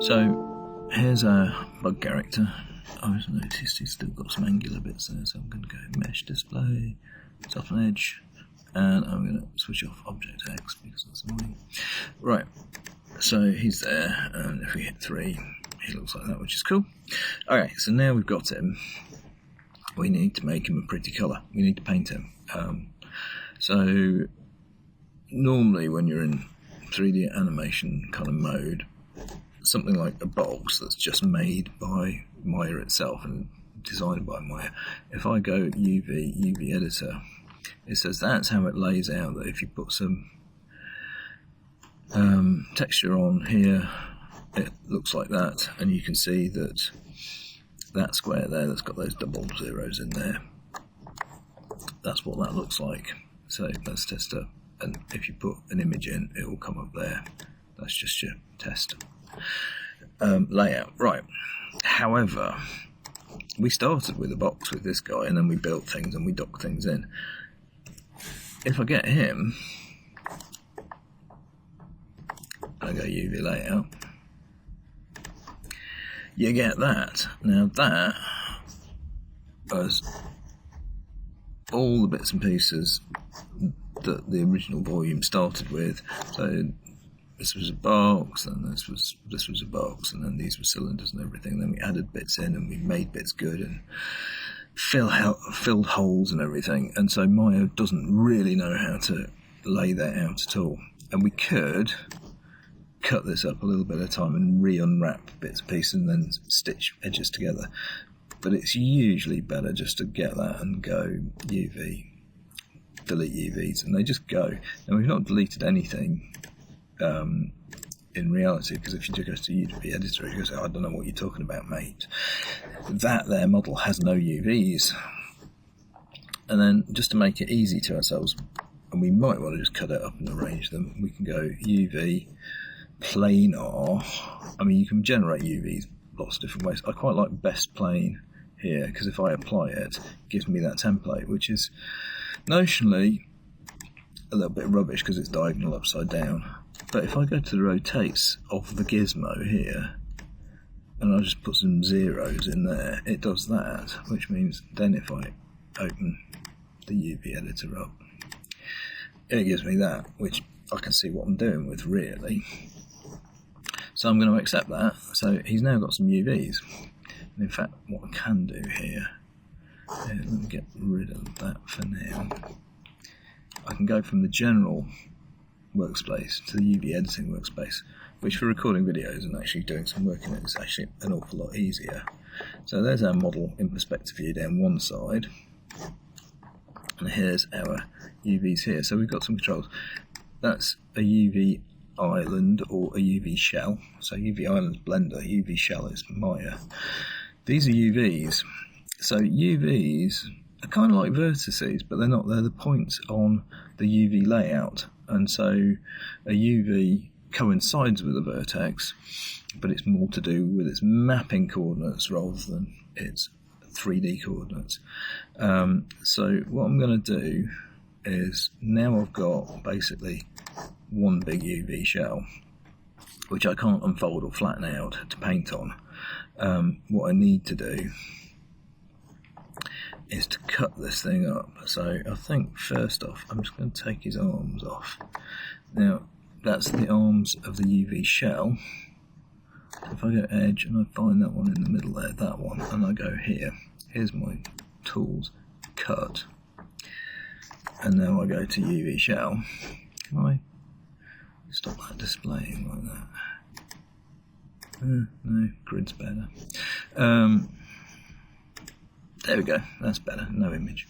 So here's our bug character. I've noticed he's still got some angular bits there, so I'm going to go mesh display, soften edge, and I'm going to switch off object X because that's annoying. Right, so he's there, and if we hit 3, he looks like that, which is cool. Okay, so now we've got him, we need to make him a pretty colour. We need to paint him. So normally when you're in 3D animation kind of mode, something like a box that's just made by Maya itself and designed by Maya, if I go UV editor, it says that's how it lays out, that if you put some texture on here, it looks like that, and you can see that that square there that's got those double zeros in there, that's what that looks like. So let's test it, and if you put an image in, it will come up there. That's just your test layout. Right, however, we started with a box with this guy, and then we built things and we docked things in. If I get him, I go UV layout, you get that. Now that was all the bits and pieces that the original volume started with. So this was a box, and this was a box, and then these were cylinders and everything. Then we added bits in, and we made bits good, and filled holes and everything. And so Maya doesn't really know how to lay that out at all. And we could cut this up a little bit at a time and re-unwrap bits and pieces and then stitch edges together. But it's usually better just to get that and go UV, delete UVs, and they just go. Now we've not deleted anything in reality, because if you just go to UV editor, you go say, I don't know what you're talking about, mate. That there model has no UVs. And then just to make it easy to ourselves, and we might want to just cut it up and arrange them, we can go UV planar. I mean, you can generate UVs lots of different ways. I quite like best plane here, because if I apply it, it gives me that template, which is notionally a little bit rubbish because it's diagonal upside down. But if I go to the rotates of the gizmo here, and I just put some zeros in there, it does that, which means then if I open the UV editor up, it gives me that, which I can see what I'm doing with, really. So I'm going to accept that. So he's now got some UVs. And in fact, what I can do here, let me get rid of that for now. I can go from the general workspace to the UV editing workspace, which for recording videos and actually doing some work in it is actually an awful lot easier. So there's our model in perspective view down one side, and here's our UVs here. So we've got some controls. That's a UV island or a UV shell. So UV island is Blender, UV shell is Maya. These are UVs. So UVs are kind of like vertices, but they're not. They're the points on the UV layout. And so a UV coincides with a vertex, but it's more to do with its mapping coordinates rather than its 3D coordinates. So what I'm going to do is, now I've got basically one big UV shell, which I can't unfold or flatten out to paint on. What I need to do is to cut this thing up. So I think first off, I'm just going to take his arms off. Now that's the arms of the UV shell. So if I go edge and I find that one in the middle there, that one, and I go here, here's my tools, cut, and now I go to UV shell. Can I stop that displaying like that? No, grid's better. There we go, that's better, no image.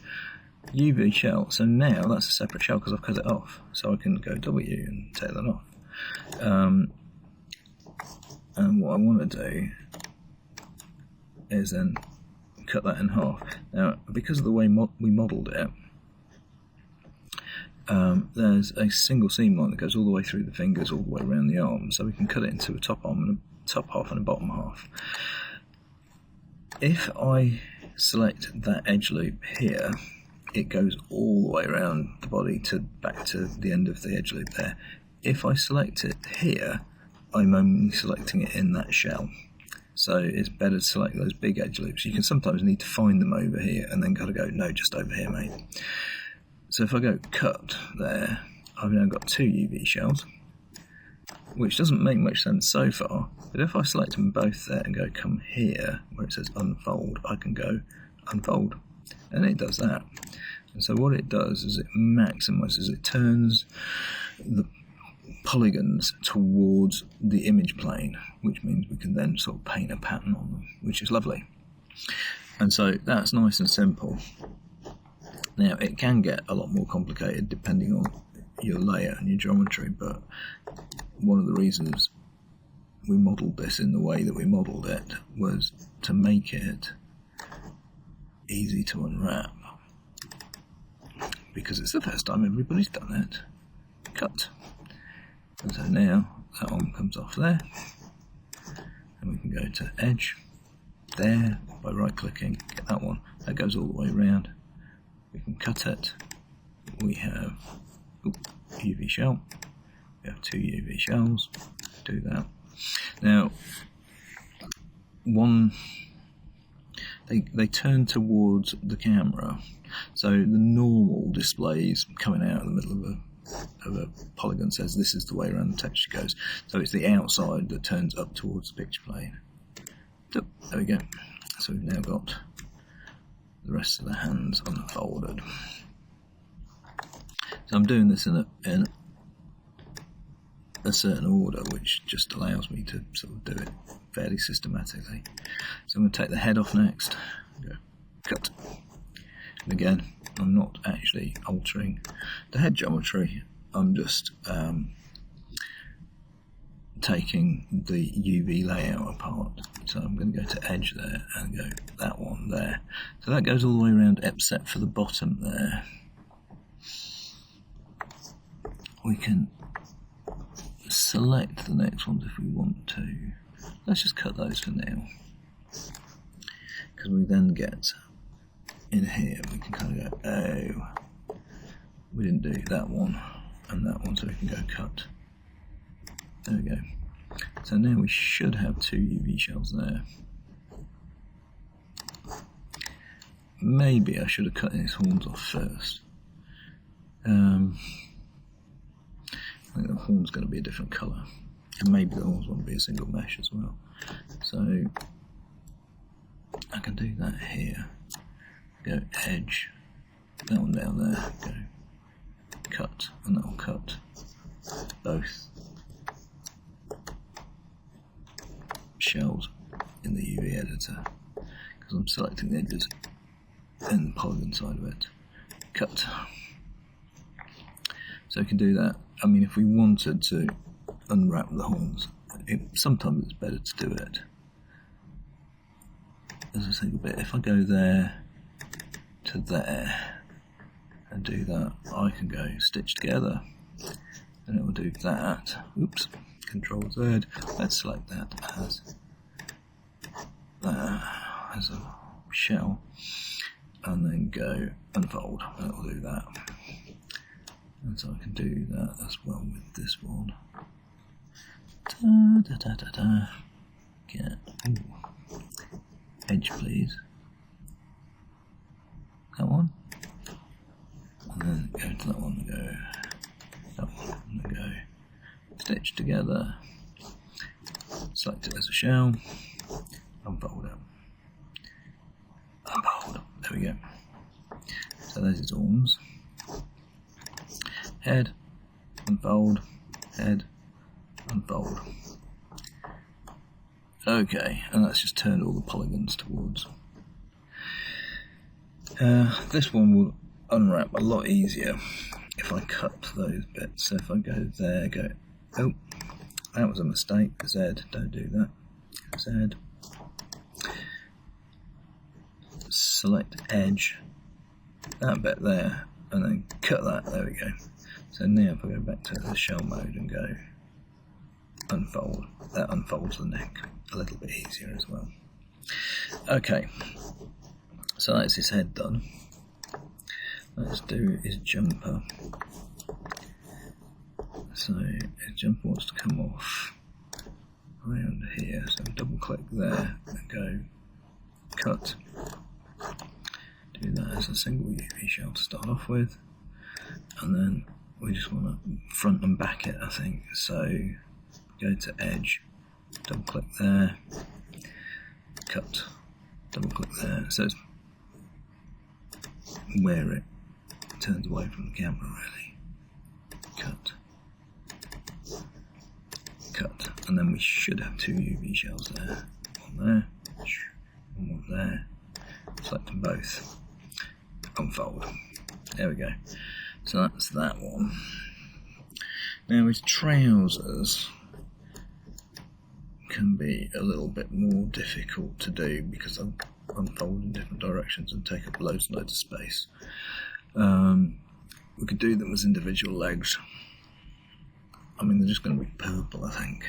UV shell, so now that's a separate shell because I've cut it off. So I can go W and take that off. And what I want to do is then cut that in half. Now, because of the way we modelled it, there's a single seam line that goes all the way through the fingers, all the way around the arm, so we can cut it into a top arm and a top half and a bottom half. If I select that edge loop here, it goes all the way around the body to back to the end of the edge loop there. If I select it here, I'm only selecting it in that shell. So it's better to select those big edge loops. You can sometimes need to find them over here and then gotta go, no, just over here, mate. So if I go cut there, I've now got 2 UV shells, which doesn't make much sense so far, but if I select them both there and go come here, where it says unfold, I can go unfold, and it does that. And so what it does is it maximizes, it turns the polygons towards the image plane, which means we can then sort of paint a pattern on them, which is lovely. And so that's nice and simple. Now it can get a lot more complicated depending on your layer and your geometry, but one of the reasons we modelled this in the way that we modelled it was to make it easy to unwrap, because it's the first time everybody's done it. Cut. And so now that one comes off there, and we can go to edge there by right clicking, get that one, that goes all the way around. We can cut it. We have UV shell, we have 2 UV shells, do that. Now they turn towards the camera, so the normal displays coming out of the middle of a polygon says this is the way around the texture goes, so it's the outside that turns up towards the picture plane. So, there we go. So we've now got the rest of the hands unfolded. So I'm doing this in a certain order, which just allows me to sort of do it fairly systematically. So I'm going to take the head off next, go cut. And again, I'm not actually altering the head geometry, I'm just taking the UV layout apart. So I'm going to go to edge there and go that one there. So that goes all the way around except for the bottom there. We can select the next ones if we want to. Let's just cut those for now, because we then get in here, we can kind of go, oh, we didn't do that one and that one, so we can go cut. There we go. So now we should have 2 UV shells there. Maybe I should have cut his horns off first. I think the horn's going to be a different colour, and maybe the horns won't be a single mesh as well. So I can do that here. Go edge, that one down there, go cut, and that will cut both shells in the UV editor, because I'm selecting the edges and the polygon side of it. Cut. So we can do that. I mean, if we wanted to unwrap the horns, sometimes it's better to do it as a single bit. If I go there to there and do that, I can go stitch together, and it will do that. Oops, Control Z. Let's select that as a shell, and then go unfold, and it will do that. And so I can do that as well with this one. Get edge, please. That one. And then go to that one and go that one and then go stitch together. Select it as a shell. Unfold it. Unfold. There we go. So there's his arms. Head, unfold, head, unfold. Okay, and that's just turned all the polygons towards. This one will unwrap a lot easier if I cut those bits. So if I go there, go, oh, that was a mistake, Z, don't do that. Z. Select edge, that bit there, and then cut that, there we go. So now if I go back to the shell mode and go unfold, that unfolds the neck a little bit easier as well. Okay, so that's his head done. Let's do his jumper. So his jumper wants to come off around here. So double click there and go cut. Do that as a single UV shell to start off with, and then we just want to front and back it, I think. So go to edge, double click there, cut, double click there. So it's where it turns away from the camera, really. Cut, cut, and then we should have two UV shells there. One there, and one there. Select them both. Unfold. There we go. So that's that one. Now his trousers can be a little bit more difficult to do because they'll unfold in different directions and take up loads and loads of space. We could do them as individual legs. I mean, they're just going to be purple, I think,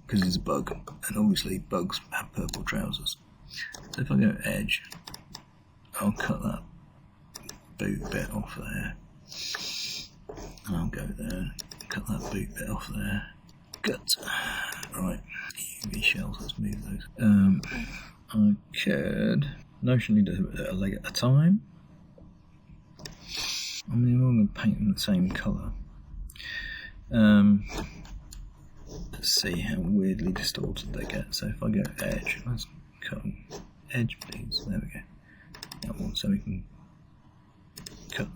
because he's a bug, and obviously bugs have purple trousers. So if I go edge, I'll cut that boot bit off there, and I'll go there, cut that boot bit off there, cut. Right, UV shells, let's move those. I could notionally do a leg at a time. I mean, I'm going to paint them the same colour. Let's see how weirdly distorted they get. So if I go edge, let's cut them. Edge, please. There we go. That one, so we can cut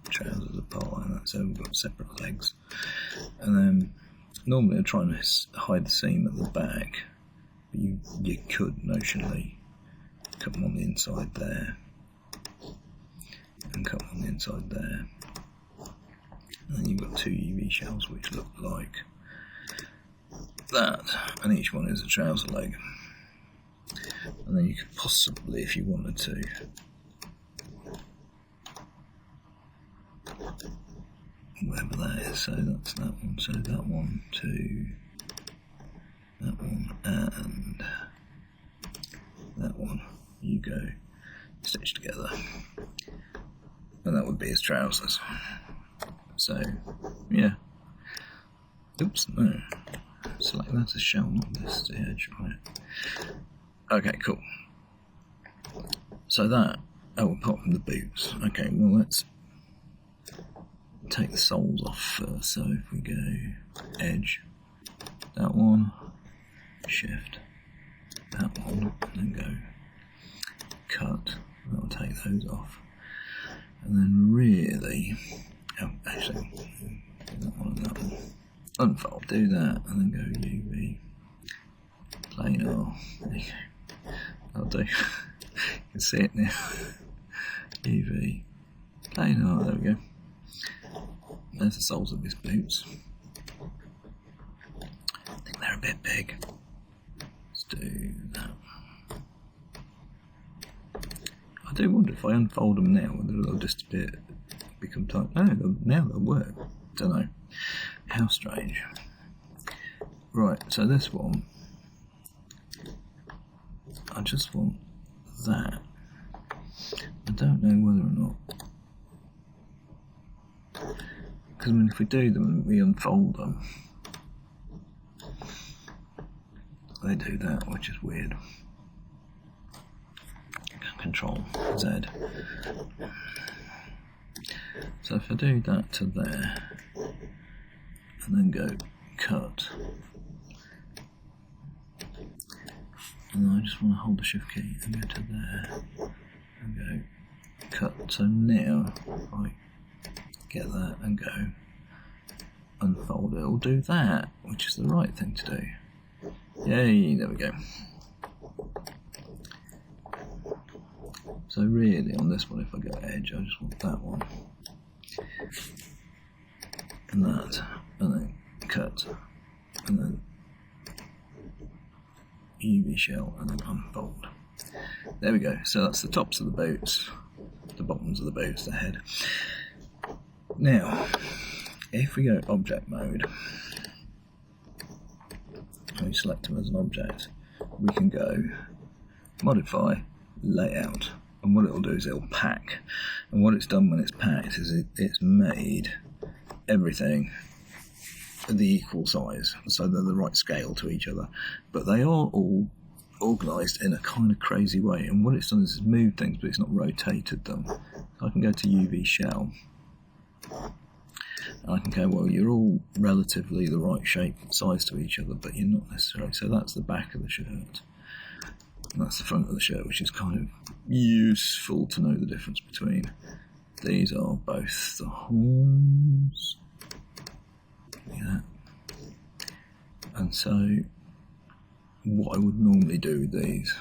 the trousers apart like that. So we've got separate legs. And then normally I try and hide the seam at the back, but you could notionally cut them on the inside there, and cut them on the inside there. And then you've got two UV shells which look like that, and each one is a trouser leg. And then you could possibly, if you wanted to, whatever that is, so that's that one, so that one, two, that one, and that one, you go stitch together, and that would be his trousers. So, yeah. Oops, no. Select that as shell, not this edge, right. Okay, cool. So that, oh, apart from the boots. Okay, well, let's take the soles off first. So if we go edge, that one, shift, that one, and then go cut. That'll take those off. And then really, oh, actually, that one and that one. Unfold, do that, and then go UV, planar, there you go, that'll do, you can see it now, UV, planar, there we go, there's the soles of his boots. I think they're a bit big, let's do that. I do wonder if I unfold them now, whether they'll just become tight. No, now they'll work, don't know. How strange. Right, so this one, I just want that. I don't know whether or not, because I mean, if we do them and we unfold them, they do that, which is weird. Control Z. So if I do that to there, and then go cut, and then I just want to hold the shift key and go to there and go cut. So now if I get that and go unfold, it'll do that, which is the right thing to do. Yay, there we go. So really on this one, if I go edge, I just want that one and that, and then cut, and then UV shell, and then unfold. There we go. So that's the tops of the boots, the bottoms of the boots, the head. Now, if we go object mode, and we select them as an object, we can go modify layout. And what it'll do is it'll pack. And what it's done when it's packed is it's made everything the equal size, so they're the right scale to each other. But they are all organised in a kind of crazy way, and what it's done is it's moved things, but it's not rotated them. So I can go to UV shell, and I can go, well, you're all relatively the right shape and size to each other, but you're not necessarily. So that's the back of the shirt, and that's the front of the shirt, which is kind of useful to know the difference between. These are both the horns. Yeah. And so what I would normally do with these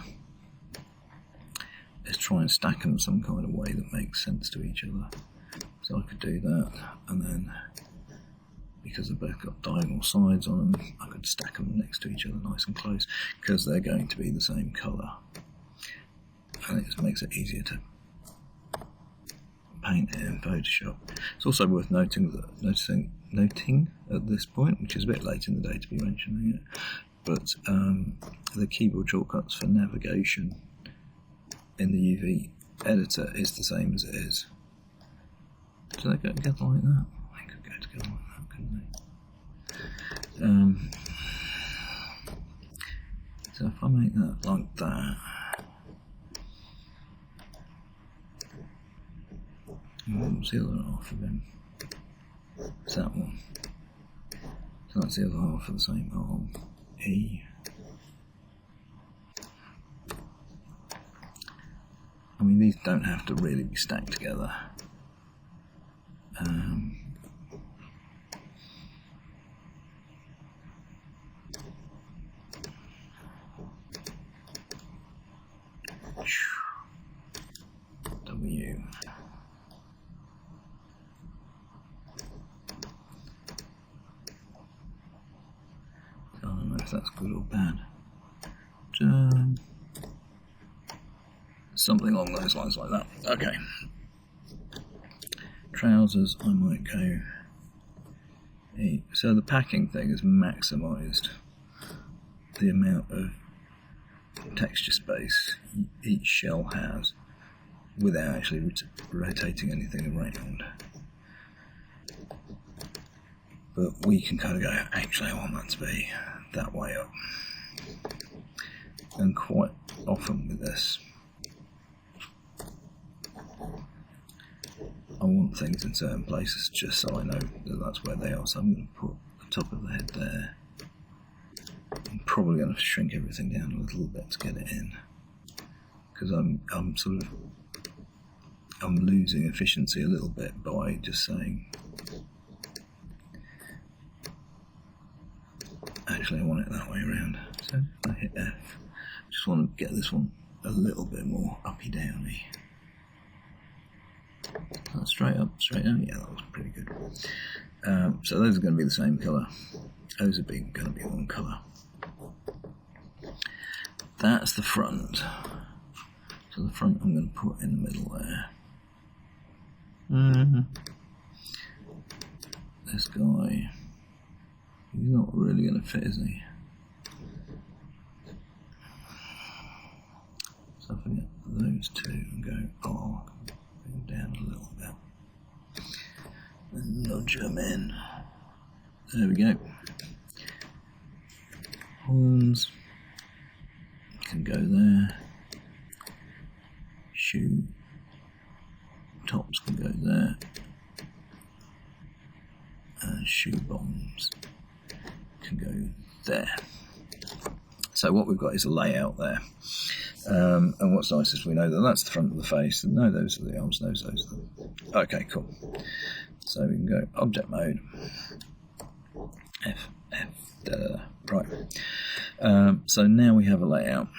is try and stack them some kind of way that makes sense to each other. So I could do that, and then because they've both got diagonal sides on them, I could stack them next to each other nice and close, because they're going to be the same colour, and it just makes it easier to paint it in Photoshop. It's also worth noting at this point, which is a bit late in the day to be mentioning it, but the keyboard shortcuts for navigation in the UV editor is the same as it is. Do they go together like that? They could go together like that, couldn't they? So if I make that like that, what's the other half of him? It's that one. So that's the other half of the same arm. E. I mean, these don't have to really be stacked together. W. I don't know if that's good or bad. Something along those lines like that. Okay. Trousers, I might go E. So the packing thing has maximised the amount of texture space each shell has without actually rotating anything around. But we can kind of go, actually I want that to be that way up. And quite often with this, I want things in certain places just so I know that that's where they are. So I'm going to put the top of the head there. I'm probably going to shrink everything down a little bit to get it in, because I'm losing efficiency a little bit by just saying, actually I want it that way around. So I hit F. Just want to get this one a little bit more uppy downy. Straight up, straight down. Yeah, that was pretty good. So those are going to be the same colour. Those are going to be one colour. That's the front. So the front I'm going to put in the middle there. This guy, he's not really going to fit, is he? So if I get those two and go, bring them down a little bit. And nudge them in. There we go. Horns can go there. Shoe tops can go there. And shoe bottoms can go there. So what we've got is a layout there. And what's nice is we know that that's the front of the face, and no, those are the arms, those are the... Okay, cool. So we can go object mode, F, right. So now we have a layout.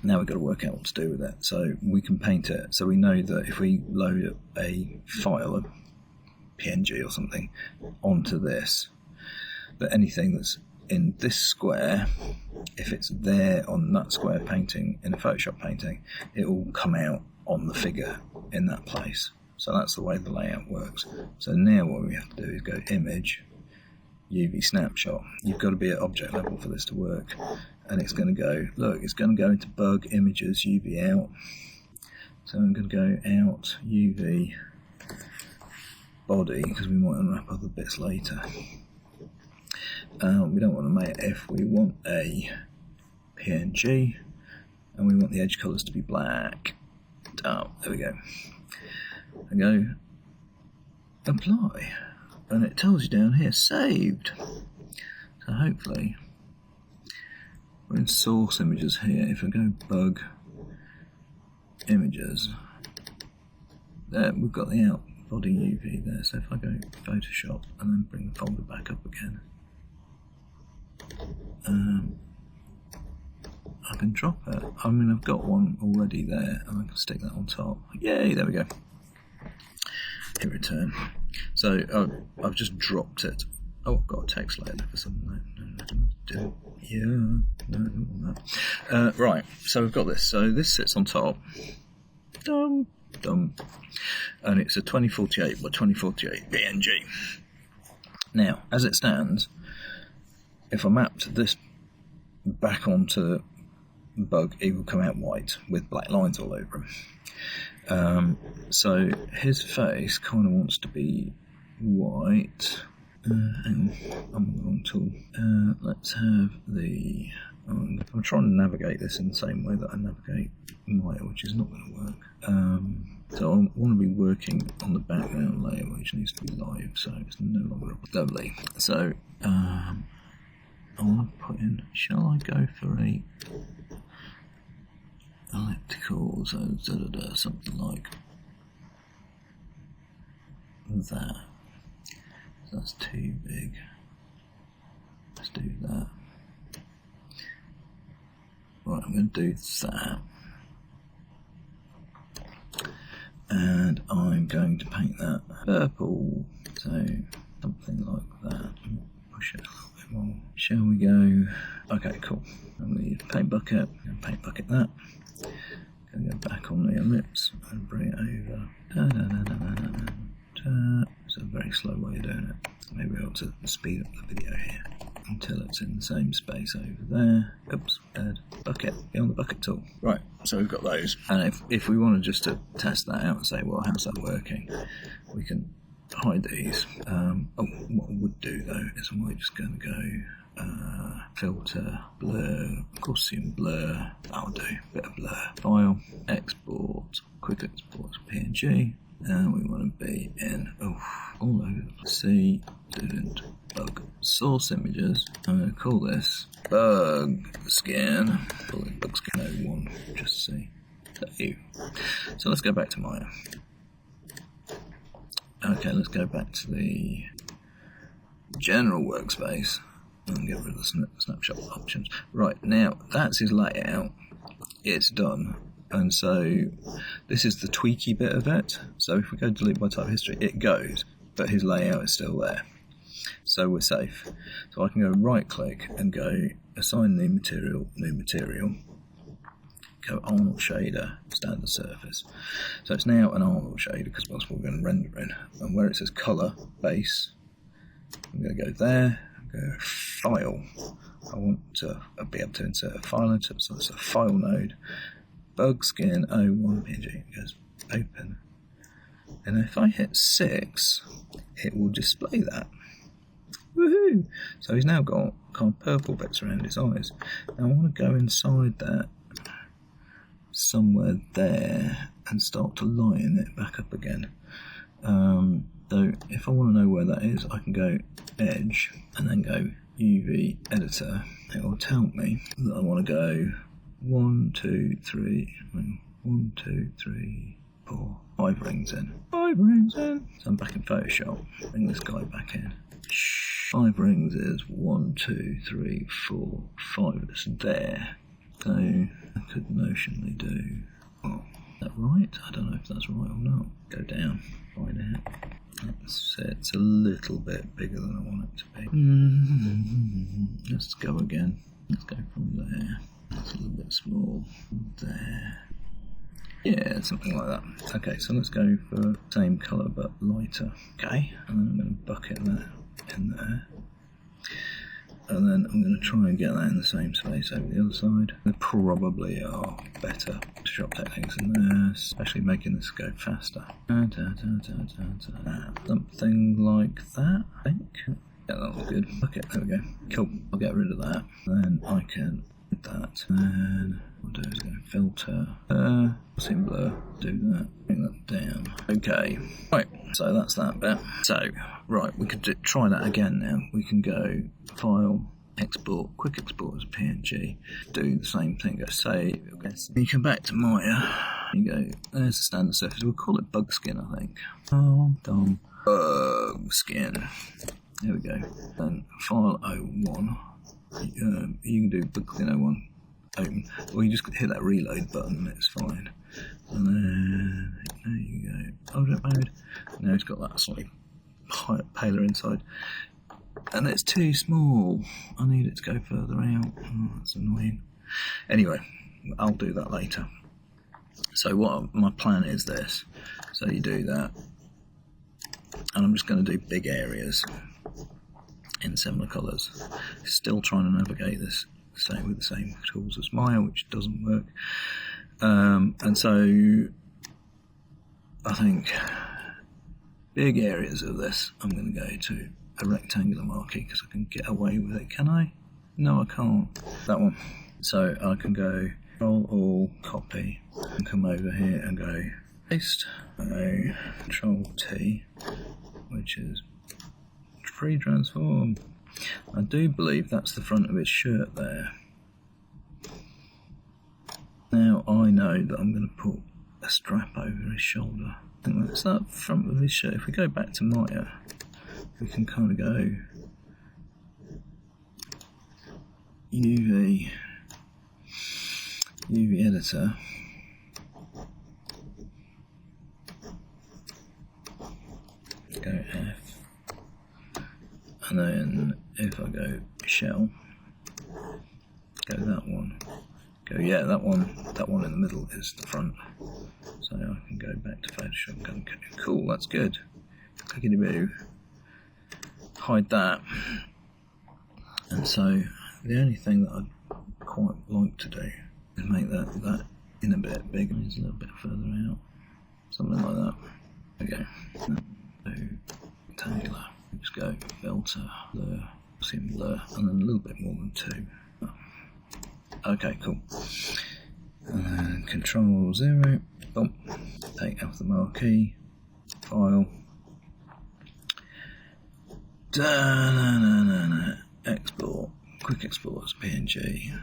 Now we've got to work out what to do with it. So we can paint it. So we know that if we load a file, a PNG or something, onto this, that anything that's in this square, if it's there on that square painting in a Photoshop painting, it will come out on the figure in that place. So that's the way the layout works. So now what we have to do is go image, UV snapshot. You've got to be at object level for this to work. And it's going to go, look, it's going to go into bug images, UV out. So I'm going to go out, UV body, because we might unwrap other bits later. We don't want a Maya if, we want a PNG, and we want the edge colours to be black. Oh, there we go. And go apply, and it tells you down here saved. So hopefully we're in source images here. If I go bug images, there we've got the out body UV there. So if I go Photoshop and then bring the folder back up again, I can drop it. I mean, I've got one already there, and I can stick that on top. Yay! There we go. Hit return. So I've just dropped it. Oh, I've got a text layer there for something. No. Right. So we've got this. So this sits on top. Dum. And it's a 2048 by 2048 PNG. Now, as it stands, if I mapped this back onto bug, it will come out white with black lines all over him. So his face kind of wants to be white. Hang on, I'm on the wrong tool. Let's have the... I'm trying to navigate this in the same way that I navigate Maya, which is not going to work. So I want to be working on the background layer, which needs to be live, so it's no longer lovely. So I want to put in, shall I go for a elliptical, so something like that. So that's too big. Let's do that. Right, I'm going to do that. And I'm going to paint that purple, so something like that. Push it a little bit more. Shall we go? Okay, cool. I'm going to use paint bucket. I'm going to paint bucket that. I'm going to go back on the ellipse and bring it over. It's a very slow way of doing it. Maybe I ought to speed up the video here until it's in the same space over there. Oops, dead. Bucket, get on the bucket tool. Right, so we've got those. And if we wanted just to test that out and say, well, how's that working? We can hide these. What I would do though is I might just going to go filter, blur, Gaussian blur. That'll do, bit of blur. File, export, quick export to PNG. And we want to be in all over. See, didn't bug source images. I'm going to call this bug scan. Call it bug scan 01 just to see. So let's go back to Maya. Okay, let's go back to the general workspace and get rid of the snapshot options. Right, now that's his layout. It's done. And so this is the tweaky bit of it. So if we go delete by type history, it goes, but his layout is still there. So we're safe. So I can go right click and go assign new material, go Arnold shader, standard surface. So it's now an Arnold shader because that's what we're going to render in. And where it says color, base, I'm going to go there, go file. I want to be able to insert a file into it, so it's a file node. Bug skin 01 PNG, it goes open. And if I hit 6, it will display that. Woohoo! So he's now got kind of purple bits around his eyes. Now I want to go inside that somewhere there and start to line it back up again. So if I want to know where that is, I can go edge and then go UV editor. It will tell me that I want to go 1, 2, 3, 1, 2, 3, 4, 5 rings in. 5 rings in. So I'm back in Photoshop. Bring this guy back in. 5 rings is 1, 2, 3, 4, 5. It's there. So I could notionally do. Oh, is that right? I don't know if that's right or not. Go down. Find out. It's a little bit bigger than I want it to be. Let's go again. Let's go from there. That's a little bit small. There. Yeah, something like that. Okay, so let's go for same colour but lighter. Okay, and then I'm going to bucket that in there. And then I'm going to try and get that in the same space over the other side. There probably are better shop techniques in there, especially making this go faster. Something like that, I think. Yeah, that looks good. Okay, there we go. Cool. I'll get rid of that. Then I can hit that. And what I'll do is go filter. Sim blur. Do that. Bring that down. Okay. Right. So that's that bit. So, right, we could try that again now. We can go File, Export, Quick Export as PNG. Do the same thing. Go Save. Okay. You come back to Maya. You go, there's the standard surface. We'll call it bug skin, I think. Oh, done. Bug skin. There we go. Then File 01. You can do bug skin 01. Open. Or you just hit that reload button and it's fine. And then there you go. Object mode. Now it's got that slightly paler inside. And it's too small. I need it to go further out. Oh, that's annoying. Anyway, I'll do that later. So what my plan is this. So you do that. And I'm just going to do big areas in similar colours. Still trying to navigate this with the same tools as Maya, which doesn't work. And so I think big areas of this, I'm going to go to a rectangular marquee because I can get away with it. Can I? No, I can't. That one. So I can go Control All, copy, and come over here and go paste. Control T, which is free transform. I do believe that's the front of his shirt there. Now I know that I'm going to put a strap over his shoulder. I think that's that front of his shirt. If we go back to Maya, we can kind of go UV editor. Go F. And then if I go shell, go that one. Go, yeah, that one in the middle is the front. So I can go back to Photoshop and go, okay, cool, that's good. Clickety boo. Hide that. And so the only thing that I'd quite like to do is make that in a bit bigger, it's a little bit further out. Something like that. Okay. Do rectangular. Just go filter, blur, sim blur, and then a little bit more than 2. Okay, cool. And then Control 0, boom, take out the marquee, File, export, Quick Export as PNG,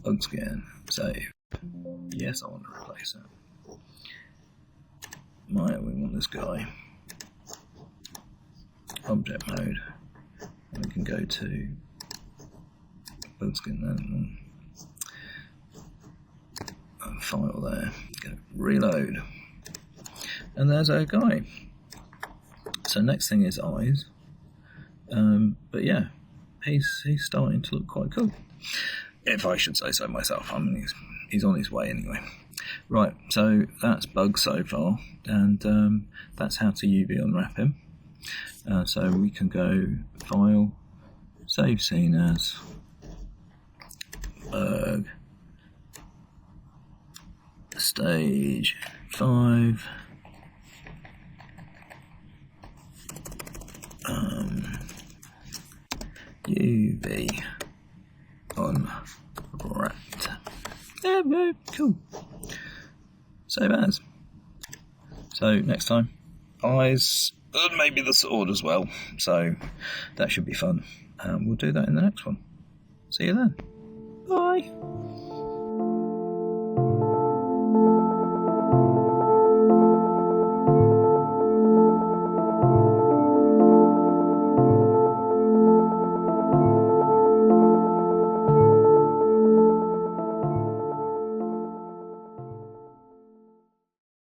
bug scan, save. Yes, I want to replace it. Maya, we want this guy. Object mode, and we can go to bug skin then. File there, go reload, and there's our guy. So next thing is eyes, but yeah, he's starting to look quite cool, if I should say so myself. I mean, he's on his way anyway. Right, so that's bug so far, and that's how to UV unwrap him. So we can go File, Save Scene as, Bug, Stage 5, UV unwrapped. There we go, cool. Save as. So next time, eyes, and maybe the sword as well. So that should be fun. We'll do that in the next one. See you then. Bye.